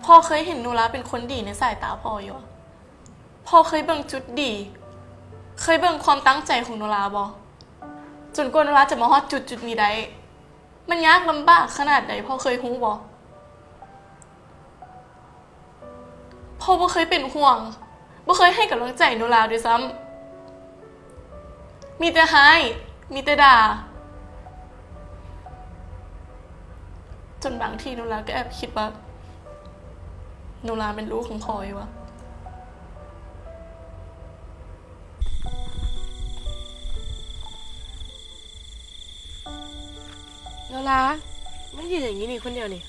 พ่อเคยเห็นโนราเป็นคนดีในสายตาพ่ออยู่พ่อเคยเบิ่งจุดดีเคยเบิ่งความตั้งใจของโนราบ่จนกว่าโนราจะมาฮอดจุดนี้ได้มันยากลำบากขนาดใดพ่อเคยรู้บ่พ่อบ่เคยเป็นห่วงบ่เคยให้กำลังใจโนราด้วยซ้ำมีแต่ให้มีแต่ด่าจนบางทีโนราก็แอบคิดว่าโนราเป็นลูกของพ่ออยู่วะโนราไม่ยืนอย่างนี้นี่คนเดียวนี่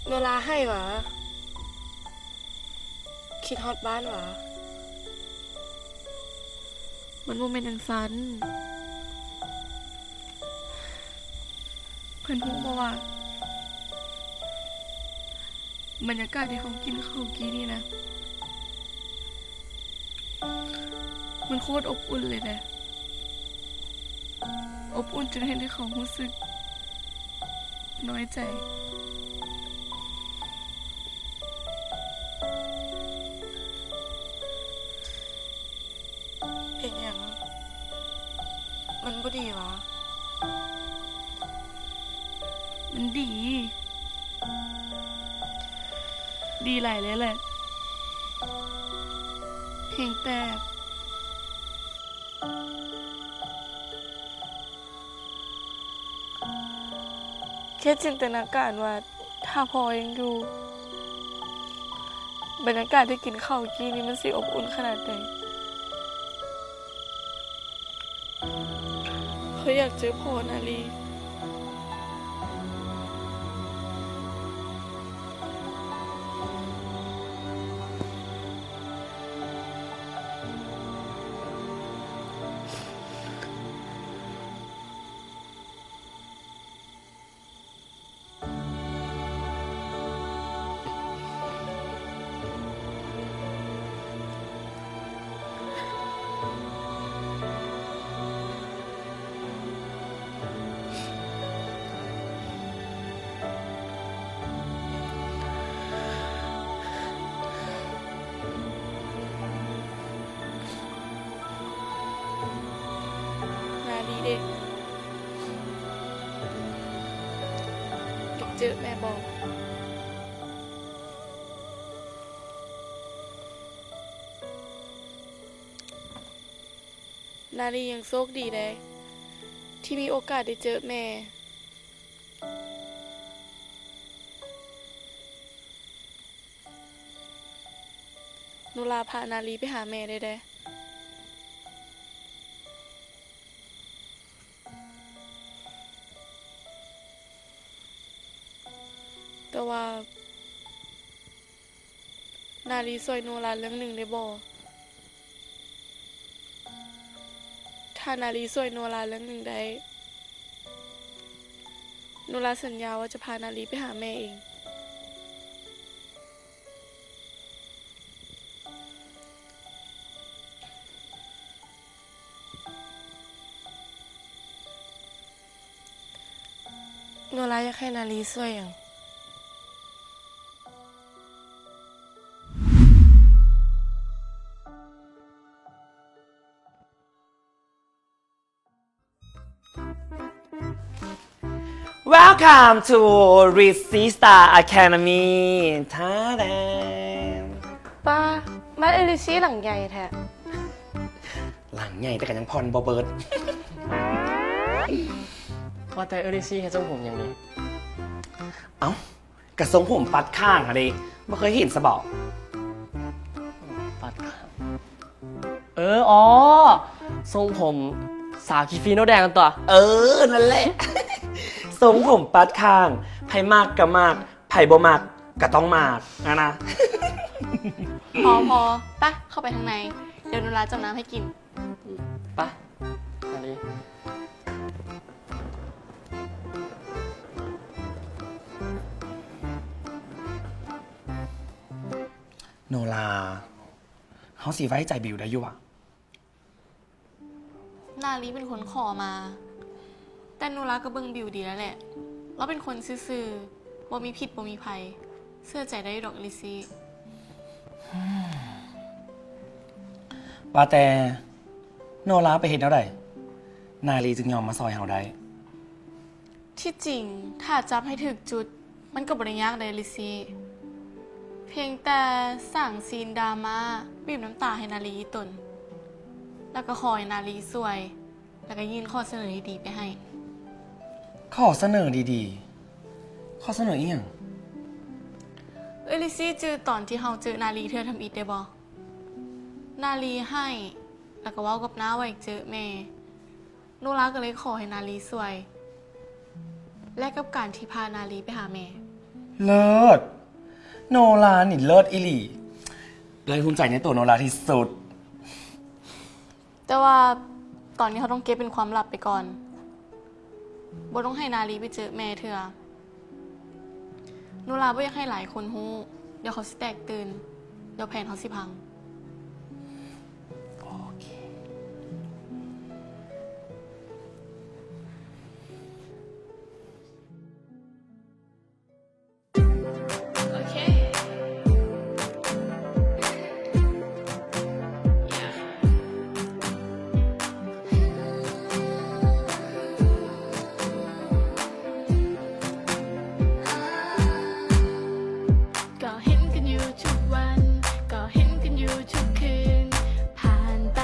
โนราให้หวะคิดฮอดบ้านหวะมันโมเมนต์จังซันเพื่อนพูดมาว่าบรรยากาศที่เขากินข้าวกี้นี่นะมันโคตรอบอุ่นเลยนะอบอุ่นจนเห็นให้เขารู้สึกน้อยใจเห็นอย่างมันบ่ดีวะมันดีหลายเลยแหละเพียงแต่แค่จินตนาการว่าถ้าพอยังอยู่บรรยากาศที่กินข้าวกี้นี้มันสิอบอุ่นขนาดไหนเขาอยากเจอพ่อนาลีเด็กเจอแม่บอกนาลียังโชคดีได้ที่มีโอกาสได้เจอแม่โนราพานาลีไปหาแม่ได้แต่ว่านาลีซอยโนราเรื่องหนึ่งได้บ่ถ้านาลีซอยโนราเรื่องหนึ่งได้โนราสัญญาว่าจะพานาลีไปหาแม่เองโนราอยากให้นาลีช่วยอย่างWelcome to Resista Academy ท่าแดง ป้าบ้านเอลิซี่หลังใหญ่แท้ หลังใหญ่แต่กันยังพรบเบิร์ด ว่าแต่เอริซี่ให้ทรงผมอย่างนี้ เอ้า กระทรงผมปัดข้างอะดิไม่เคยเห็นสบอก ปัดข้างอ๋อทรงผมสาวกีฟีโนแดงกันตัว นั่นแหละ ทรงผมปัดข้างไผ่มากก็มากไผ่บ่มากก็ต้องมากนะ พอไปเข้าไปข้างในเดี๋ยวโนราจะน้ำให้กิน ไปอันนี้ โนราเขาสีไว้ใจบิวได้อยู่อะ นาลีเป็นคนขอมา แต่โนราก็เบิ่งบิวดีแล้วแหละ เราเป็นคนซื่อๆบ่มีผิดบ่มีภัยเชื่อใจได้ดอกลิซี่ ว่าแต่โนราไปเห็นเท่าไหร่นาลีจึงยอมมาซอยเฮาได้ ที่จริงถ้าจับให้ถึกจุดมันก็บ่ได้ยากได้ลิซี่เพียงแต่สั่งซีนดราม่าบีบน้ำตาให้นาลีอีตนแล้วก็คอยนาลีสวย แล้วก็ยื่นข้อเสนอดีๆไปให้ ขอเสนอดีๆ ข้อเสนออีหยัง ลิซี่จือตอนที่เฮาเจอนาลีเธอทำอีกได้บ่นาลีให้ แล้วก็เว้ากับน้าว่าอีกเจอแม่โนราก็เลยขอให้นาลีสวย และกับการที่พานาลีไปหาแม่ เลิศโนรานี่เลิศอีหลีเลยภูมิใจในตัวโนราที่สุด แต่ว่าตอนนี้เขาต้องเก็บเป็นความลับไปก่อนบ่ต้องให้นาลีไปเจอแม่เธอโนราบ่อยากให้หลายคนฮู้เดี๋ยวเขาสิแตกตื่น เดี๋ยวแผนเขาสิพัง โอเค โอเค ก็เห็นกันอยู่ทุกวัน ก็เห็นกันอยู่ทุกคืน ผ่านไป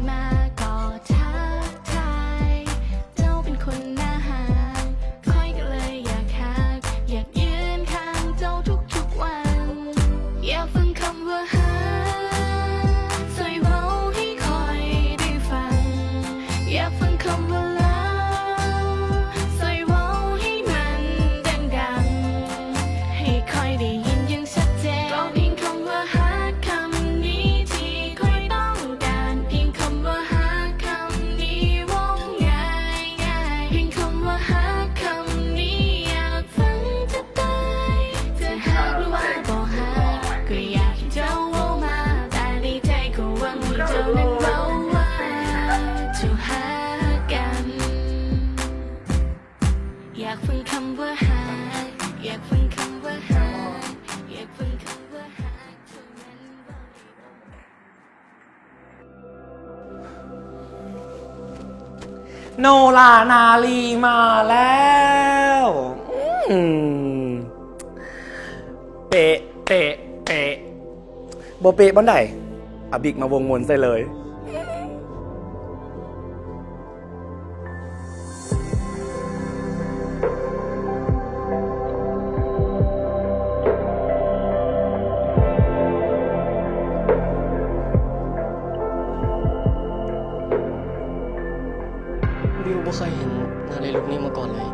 มาก็ทักทายเจ้าเป็นคนน่าหาค่อยก็เลยอยากหักอยากยืนข้างเจ้าทุกวัน อยากฟังคำว่าหาใส่เบาให้คอยได้ฟัง อยากฟังคำว่าลาใส่เบาให้มันดังๆให้คอยได้ยินอย่างชัดเจนก็เพียงคำว่าหาคำนี้ที่คอยต้องการเพียงคำว่าหาคำนี้ว่าง่ายเพียงคำว่าหาคำนี้อยากฟังจะตายจะหากหรือว่าบ่หาก็อยากให้เจ้าเว้ามาแต่ในใจก็หวังให้เจ้านั้นเว้าว่าจะหากัน อยากฟังคำว่าหาอยากฟังคำว่าหาอยากฟังคำว่าหาเท่านั้นบ่ได้ โนรานาลีมาแล้วเป๊ะเป๊ะเป๊ะโบเป๊ะบ้านใดอาบิกมาวงมนใส่เลย บิวบ่เคยเห็นนาลีลุคนี้มาก่อนเลย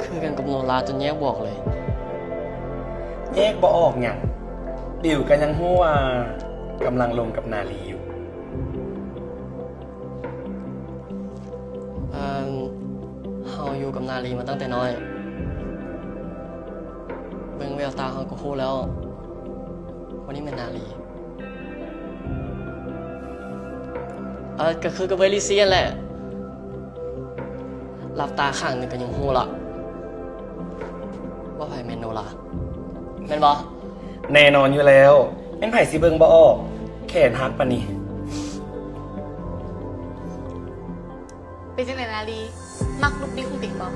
คือกันกับโนราจนแยกบอกเลย แยกบ่ออกเนี่ยบิวกันยังหัวากำลังลงกับนาลีอยู่ เฮาอยู่กับนาลีมาตั้งแต่น้อย เบิ่งแววตาเฮาก็รู้แล้ววันนี้เป็นนาลีก็คือกับเวลิเซียนแหละหลับตาข้างหนึงก็ยังรู้ละว่าไผแม่นโนราแม่นบ่ แน่นอนอยู่แล้วแม่นไผ่สิเบิงบ่ออกแขนฮักปะนี่ เป็นจังไหนนาลีมักลุกดีของติ๊กบ่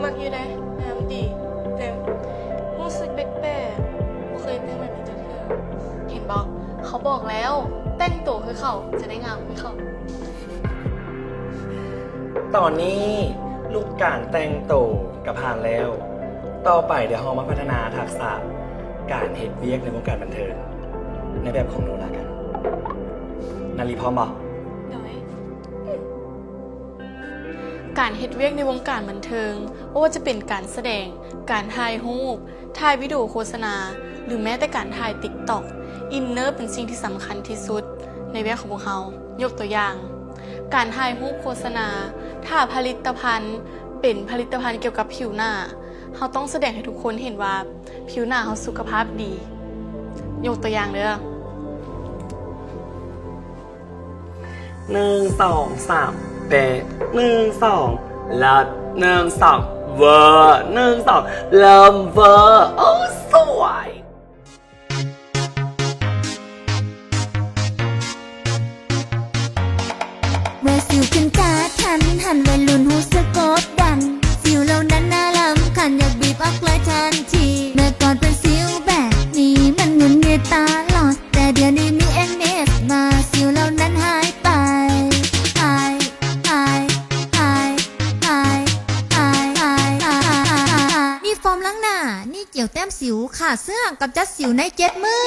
มักอยู่ได้น้ำดีแต่รู้สึกแปลกๆบ่เคยแต่งแบบนี้จังเทื่อเห็นบ่เขาบอกแล้วแต่งตัวคือเขาจะได้งามคือเขา ตอนนี้ลูกการแต่งโตวกับผ่านแล้ว ต่อไปเดี๋ยวเรามาพัฒนาทักษะการเฮ็ดเวียกในวงการบันเทิงในแบบของโนรากัน นาลีพร้อมบ่ โดยการเฮ็ดเวียกในวงการบันเทิงบ่ว่าจะเป็นการแสดง การถ่ายรูปถ่ายวิดีโอโฆษณา หรือแม้แต่การถ่าย TikTok อินเนอร์เป็นสิ่งที่สำคัญที่สุดในเวียกของพวกเรายกตัวอย่าง การถ่ายรูปโฆษณา ถ้าผลิตภัณฑ์เป็นผลิตภัณฑ์เกี่ยวกับผิวหน้าเราต้องแสดงให้ทุกคนเห็นว่าผิวหน้าเราสุขภาพดี ยกตัวอย่างเด้อ 1 2 3 เป็น1 2เลิศ1 2เวอร์1 2เริ่มเวอร์โอ้สวย เมื่อสิวขึ้นกาทันหันวัยรุ่นหูสะกดดัน สิวเหล่านั้นน่ารำคัญอยากบีบออกเลยทันที เมื่อก่อนเป็นสิวแบบนี้มันหงุดหงิดตลอด แต่เดี๋ยวนี้มีเอ็นเนสมาสิวเหล่านั้นหายไปหายหายหายหายหายหายหายนี่โฟมล้างหน้า นี่เกี่ยวแต้มสิวขาเสื้อกับจัดสิวใน7 มื้อ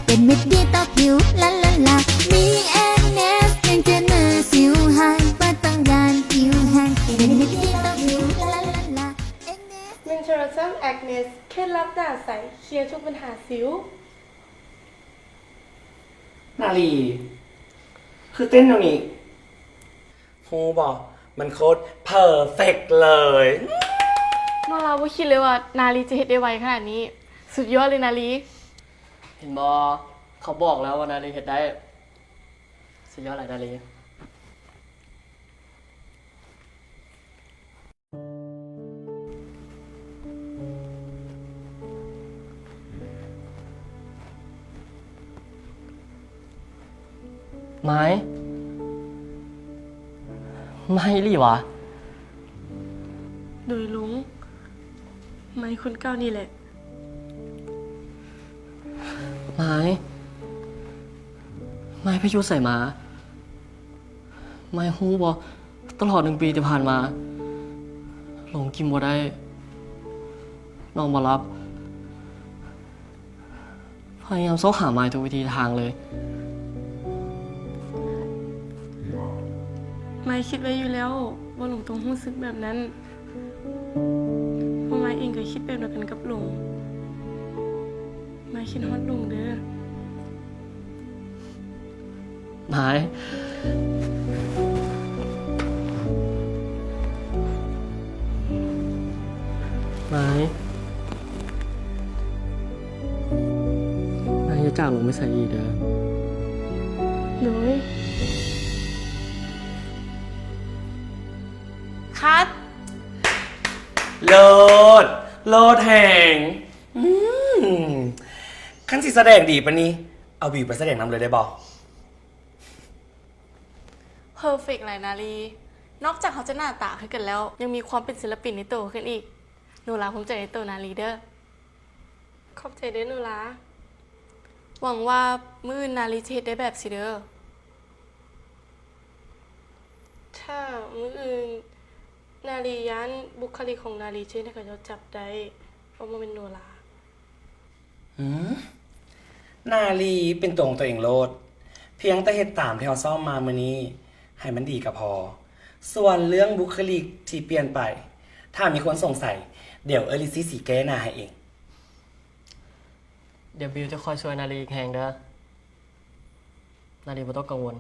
เป็นมิตรดีต่อผิวลาลาลามีแอนเนสยังจะเนื้อสิวหายป้าต้องการผิวแห้งเป็นมิตรดีต่อผิวลาลาลาแอนเนส เมนเทอร์ซัมแอคเนสเคล็ดลับด่าใสเคลียร์ทุกปัญหาสิว นาลีคือเต้นตรงนี้ฮูบอกมันโคตรเพอร์เฟกเลย โนราว่าคิดเลยว่านาลีจะเฮ็ดได้ไวขนาดนี้ สุดยอดเลยนาลี เห็นบอเขาบอกแล้วว่านาลีเห็นได้สุดยอดเลยนาลีไม้หรี่วะ โดยลุงไม่คนเก่านี่แหละ ไม้พายุใส่มาไม้ฮู้บ่ตลอด1 ปีที่ผ่านมาหลงกินบ่ได้น้องบ่รับพยายามเสาะหาไม้ทุกวิธีทางเลย ไม่คิดไว้อยู่แล้วว่าหลงต้องรู้สึกแบบนั้นเพราะไม่เองก็คิดแบบเดียวกันกับหลงไม่คิดฮอดหลงเด้อ ไม้อย่าจากหลงไม่ใส่อีกเด้อ โดยคัด โลดแห่งขั้นสิแสดงดีปะนี่เอาบีบไปแสดงนำเลยได้บอก เพอร์เฟกต์เลยนาลีนอกจากเขาจะหน้าตาขึ้นกันแล้ว ยังมีความเป็นศิลปินในตัวขึ้นอีกหนูลาภูมิใจในตัวนาลีเด้อขอบใจเด้อหนูลาหวังว่ามื้ออื่นนาลีจะเฮ็ดได้แบบสิเด้อถ้ามื้ออื่นนาลีย้านบุคลิกของนาลีที่ให้เขาจะจับได้เพราะมันเป็นหนูลา นาลีเป็นตัวของตัวเองโลด เพียงแต่เฮ็ดตามที่เขาซ่อมมามื้อนี้ ให้มันดีก็พอ ส่วนเรื่องบุคลิกที่เปลี่ยนไป ถ้ามีคนสงสัย เดี๋ยวเอลิซี่สีแก้หน้าให้เอง เดี๋ยวบิวจะคอยช่วยนาลีอีกแห่งเด้อนาลีบ่ต้องกังวล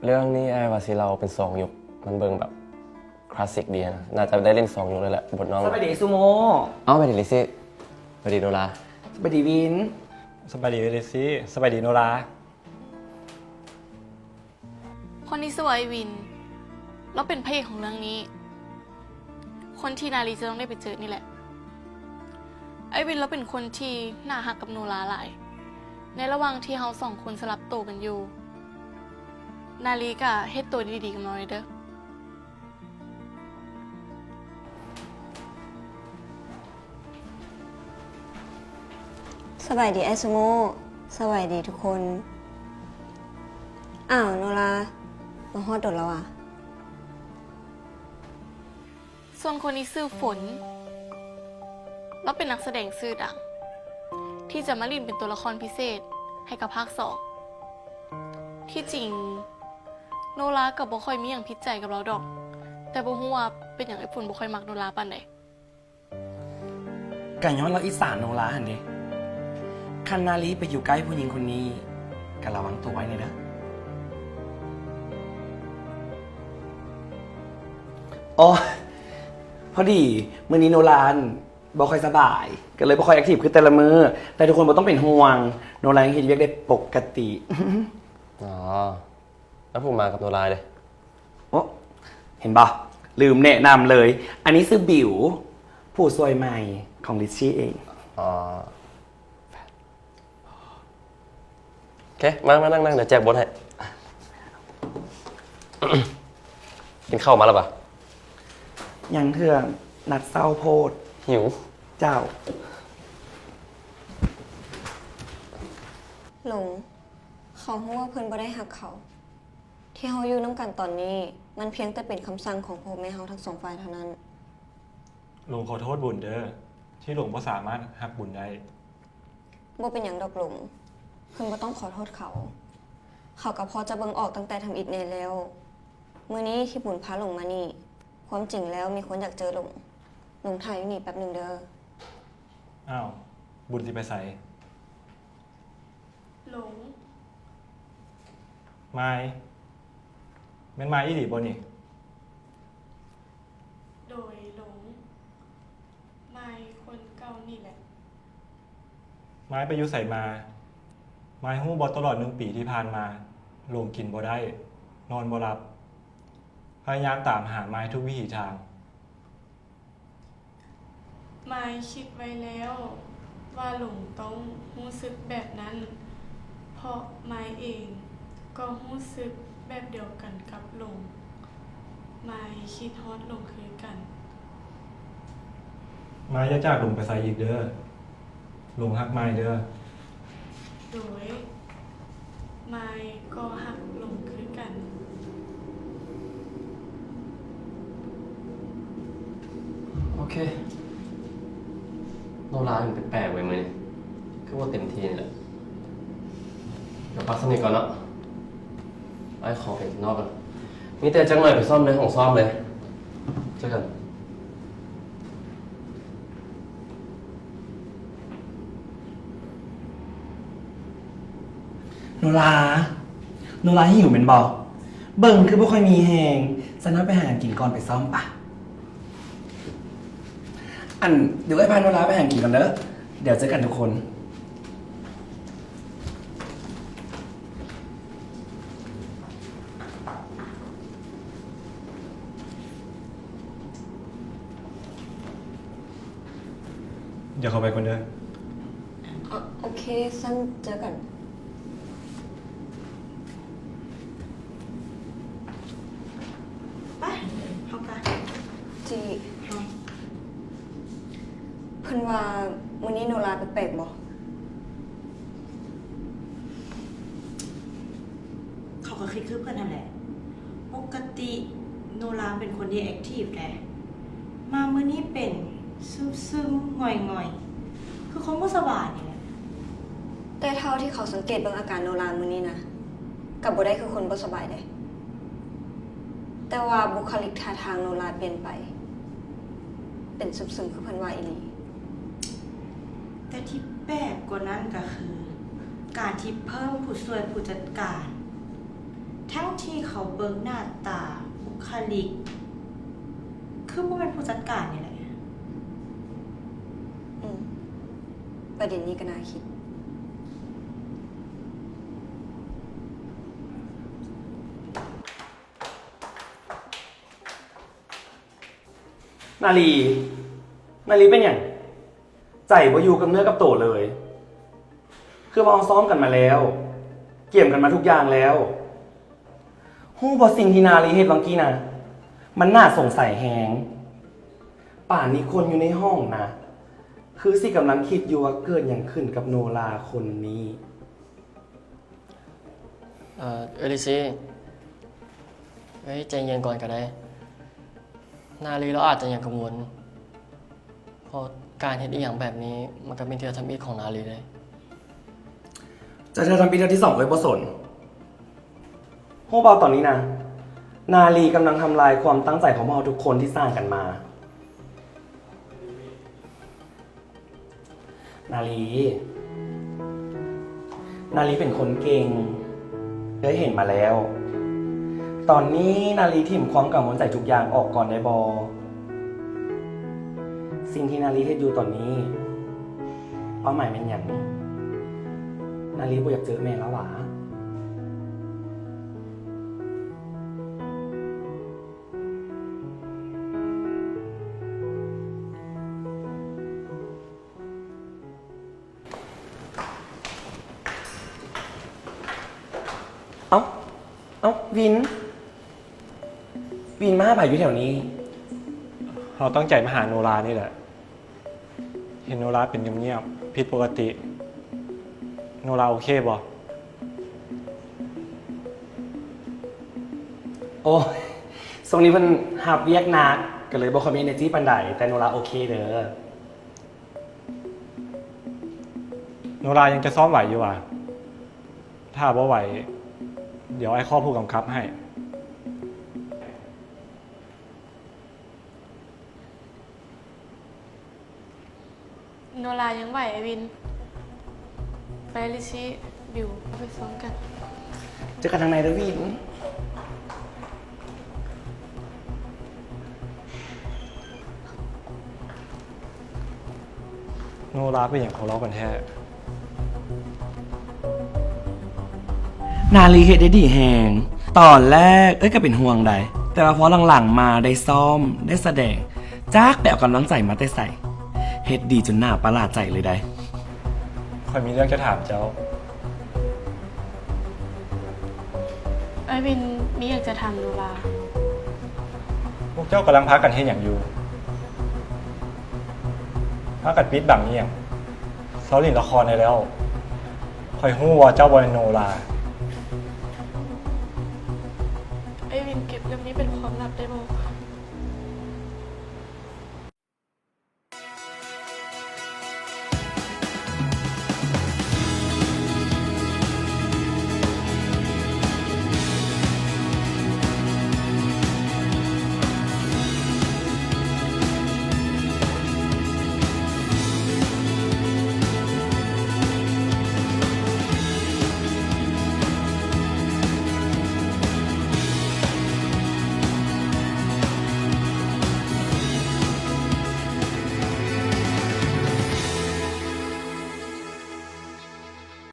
เรื่องนี้ไอ้วาซิเราเป็น2 ยุคมันเบิ่งแบบคลาสสิกดีนะน่าจะได้เล่น2 ยุคเลยแหละบทน้อง สวัสดีซูโม เอาไปดิลิซี่ไปดิโนรา สวัสดีวิน สบายดีเอลิซี่สบายดีโนรา คนที่สวยวินแล้วเป็นพระเอกของเรื่องนี้ คนที่นาลีจะต้องได้ไปเจอนี่แหละ ไอวินแล้วเป็นคนที่น่าหักกับโนราหลาย ในระหว่างที่เขา2 คนสลับโตวกันอยู่ นาลีก็เฮ็ดตัวดีๆกับน้อยเด้อ สบายดีไอซูโม่สบายดีทุกคน อ้าวโนรามาฮอดโดดแล้วอ่ะ ส่วนคนนี้ชื่อฝน แล้วเป็นนักแสดงชื่อดัง ที่จะมาเล่นเป็นตัวละครพิเศษให้กับภาค 2 ที่จริงโนรากับบ่ค่อยมีอย่างพิดใจกับเราดอก แต่บ่ฮู้ว่าเป็นอย่างไอ้ฝนบ่ค่อยมักโนราปานใด กันย้อนเราอีสานโนราหันเด้คันนาลีไปอยู่ใกล้ผู้หญิงคนนี้ก็ระวังตัวไว้เลยนะอ๋อพอดีมื้อนี้โนรานบ่ค่อยสบาย ก็เลยบ่ค่อยแอคทีฟคือแต่ละมือแต่ทุกคนบ่ต้องเป็นห่วงโนรายังเฮ็ดเวียกได้ปกติ อ๋อ แล้วผมมากับโนราเลย โอ้เห็นป่ะลืมแนะนำเลย อันนี้คือบิวผู้ซวยใหม่ของลิชชี่เอง อ๋อ โอเค มานั่งเดี๋ยวแจกบทให้ กินข้าวมาแล้วปะ ยังเถื่อนัดเศร้าโพด หิว เจ้า หลง เขาฮู้ว่าเพิ่นบ่ได้หักเขา ที่เฮาอยู่น้ำกันตอนนี้ มันเพียงแต่เป็นคำสั่งของพ่อแม่เฮาทั้งสองฝ่ายเท่านั้น ลุงขอโทษบุญเด้อที่ลุงบ่สามารถหักบุญได้ บ่เป็นหยังดอกหลงเพิ่นบ่ต้องขอโทษเขา เขาก็พอจะเบิ่งออกตั้งแต่ทำอิฐแน่แล้ว มื้อนี้ที่บุญพาหลงมานี่ ความจริงแล้วมีคนอยากเจอหลงถ่ายอยู่นี่แป๊บหนึงเด้อ อ้าว บุญสิไปใส่ หลง ไม้แม่นไม้อีหลีบ่นี่ โดยหลงไม่คนเก่านี่แหละ ไม้ไปอยุใส่มา ไม้หู้บอตลอด1 ปีที่ผ่านมาลงกินบ่ได้ นอนบ่หลับ พยายามตามหาไม้ทุกวิถีทาง ไม่คิดไว้แล้ว ว่าหลงต้องรู้สึกแบบนั้น เพราะไม่เองก็รู้สึกแบบเดียวกันกับหลงไม่คิดฮอดหลงคือกัน ไม้จะจากลงไปใส่อีกเด้อลงหักไม้เด้อ โดยไม่ก็หักหลงคือกัน โอเค โนรามันแปลกๆไว้ไหมคือว่าเต็มที่นี่แหละ เดี๋ยวพักสักนิดก่อนเนาะไอ้ขอไปข้างนอกกันมีแต่จังหน่อยไปซ่อมเลยของซ่อมเลยเจอกัน โนราหิวเป็นบ่เบิ่งคือบ่ค่อยมีแหงสนับไปหากินก่อนไปซ่อมปะอันเดี๋ยวไอ้พาโนราไปหากินกันเด้อเดี๋ยวเจอกันทุกคน เดี๋ยวเข้าไปคนเด้อ โอเคสั้นเจอกัน ไปเข้าไป จีเพิ่นว่ามื้อนี้โนราแปลกๆบ่ เขาก็คิดคือเพื่อนนั่นแหละ ปกติโนราเป็นคนที่แอคทีฟแหละมาเมื่อนี้เป็นซึมๆหง่อยๆ คือคนบ่สบายนี่แหละ แต่เท่าที่เขาสังเกตเบิ่งอาการโนรามื้อนี้นะกับบ่ได้คือคนบ่สบายเด้แต่ว่าบุคลิกท่าทางโนราเปลี่ยนไป เป็นซึมๆคือเพิ่นว่าอีหลี แต่ที่แปลกกว่านั้นก็คือ การที่เพิ่มผู้ช่วยผู้จัดการ ทั้งที่เขาเบิ่งหน้าตาบุคลิก คือบ่เป็นผู้จัดการนี่แหละ ประเด็นนี้ก็น่าคิด นาลีเป็นอย่างใจบ่อยู่กับเนื้อกับโตเลย คือมองซ้อมกันมาแล้ว เกี่ยมกันมาทุกอย่างแล้วฮู้บ่สิ่งที่นาลีเฮ็ดวังกี้นะมันน่าสงสัยแฮงป่านนี้คนอยู่ในห้องนะคือสิกำลังคิดอยู่ว่าเกิดอย่างขึ้นกับโนราคนนี้ เอลิซี่ใจเย็นก่อนก็ได้ นาลีเราอาจจะยังกังวลเพราะการเห็นอีกอย่างแบบนี้มันก็เป็นเทียทำอีกของนาลีเลย จะเธอทำปีเดือนที่2เลยบ่สนพวกเราตอนนี้นะนาลีกำลังทำลายความตั้งใจของพวกเราทุกคนที่สร้างกันมา นาลี นาลีเป็นคนเก่งได้เห็นมาแล้ว ตอนนี้นาลีถิ่มความกังวลใจทุกอย่างออกก่อนได้บอสิ่งที่นาลีเฮ็ดอยู่ตอนนี้เป้าหมายเป็นอย่างนาลีบ่อยากเจอแม่แล้วหวะเอ้าวินมาหาไผ่อยู่แถวนี้ เราตั้งใจมาหาโนรานี่แหละ เห็นโนราเป็นเงียบๆผิดปกติ โนราโอเคบ่ โอ้ยทรงนี้เพิ่นหับเวียกหนักก็เลยบ่ค่อยมี energy ปานใดแต่โนราโอเคเด้อ โนรายังจะซ้อมไหวอยู่อ่ะ ถ้าบ่ไหว เดี๋ยวไอ้ข้อผู้กำกับให้ โนรายังไหวไอวิน ไปลิชิบิวไปซ้อมกัน เจอกันทางในเด้อวิน โนราเป็นอย่างของเรากันแท้ นาลีเฮ็ดได้ดีแฮงตอนแรกก็เป็นห่วงได้แต่ว่าพอหลังๆมาได้ซ้อมได้แสดงจากแต่เอากำลังใจมาแต่ใส่เฮ็ดดีจนหน้าประหลาดใจเลยได้ ค่อยมีเรื่องจะถามเจ้า ไอวินมีอยากจะทำโนรา พวกเจ้ากำลังพักกันเฮ็ดอย่างอยู่พักกันปิดบังนี่อย่างเซาลินละครได้แล้วค่อยฮู้ว่าเจ้าบ่เป็นโนรา ไอวินเก็บเรื่องนี้เป็นความลับได้บ่